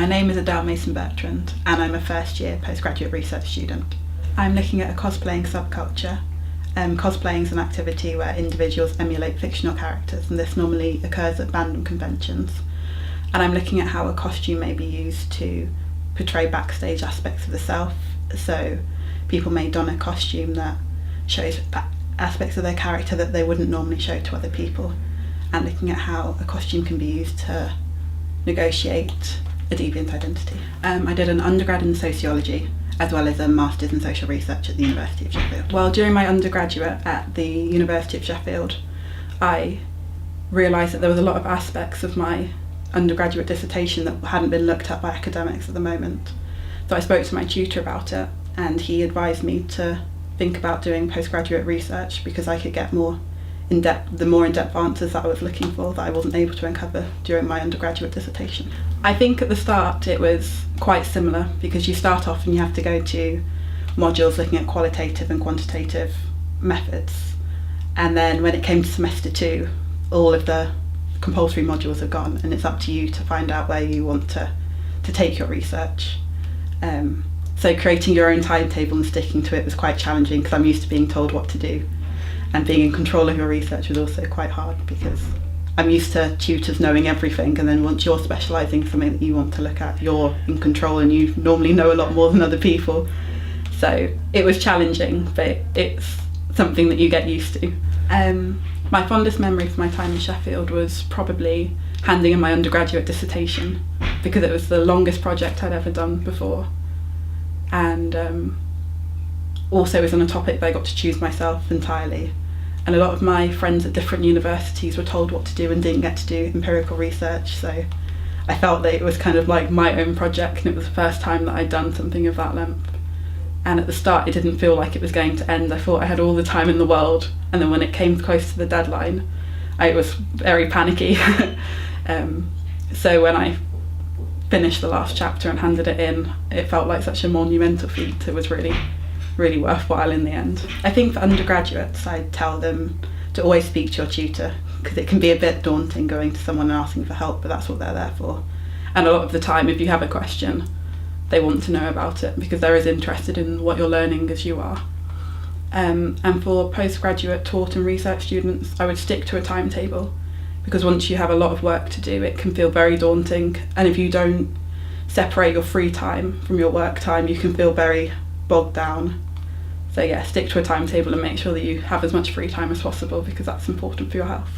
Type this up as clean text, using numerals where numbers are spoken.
My name is Adele Mason-Bertrand and I'm a first year postgraduate research student. I'm looking at a cosplaying subculture. Cosplaying is an activity where individuals emulate fictional characters, and this normally occurs at fandom conventions. And I'm looking at how a costume may be used to portray backstage aspects of the self. So people may don a costume that shows aspects of their character that they wouldn't normally show to other people, and looking at how a costume can be used to negotiate a deviant identity. I did an undergrad in sociology as well as a master's in social research at the University of Sheffield. Well, during my undergraduate at the University of Sheffield, I realised that there was a lot of aspects of my undergraduate dissertation that hadn't been looked at by academics at the moment. So I spoke to my tutor about it, and he advised me to think about doing postgraduate research because I could get the more in-depth answers that I was looking for that I wasn't able to uncover during my undergraduate dissertation. I think at the start it was quite similar because you start off and you have to go to modules looking at qualitative and quantitative methods, and then when it came to semester 2 all of the compulsory modules are gone and it's up to you to find out where you want to take your research. So creating your own timetable and sticking to it was quite challenging because I'm used to being told what to do, and being in control of your research was also quite hard because I'm used to tutors knowing everything, and then once you're specialising in something that you want to look at, you're in control and you normally know a lot more than other people. So it was challenging, but it's something that you get used to. My fondest memory of my time in Sheffield was probably handing in my undergraduate dissertation because it was the longest project I'd ever done before, and also was on a topic that I got to choose myself entirely. And a lot of my friends at different universities were told what to do and didn't get to do empirical research, so I felt that it was kind of like my own project, and it was the first time that I'd done something of that length. And at the start it didn't feel like it was going to end. I thought I had all the time in the world, and then when it came close to the deadline I was very panicky. So when I finished the last chapter and handed it in, it felt like such a monumental feat. It was really worthwhile in the end. I think for undergraduates I'd tell them to always speak to your tutor because it can be a bit daunting going to someone and asking for help, but that's what they're there for. And a lot of the time if you have a question they want to know about it because they're as interested in what you're learning as you are. And for postgraduate taught and research students I would stick to a timetable because once you have a lot of work to do it can feel very daunting, and if you don't separate your free time from your work time you can feel very bogged down. So yeah, stick to a timetable and make sure that you have as much free time as possible because that's important for your health.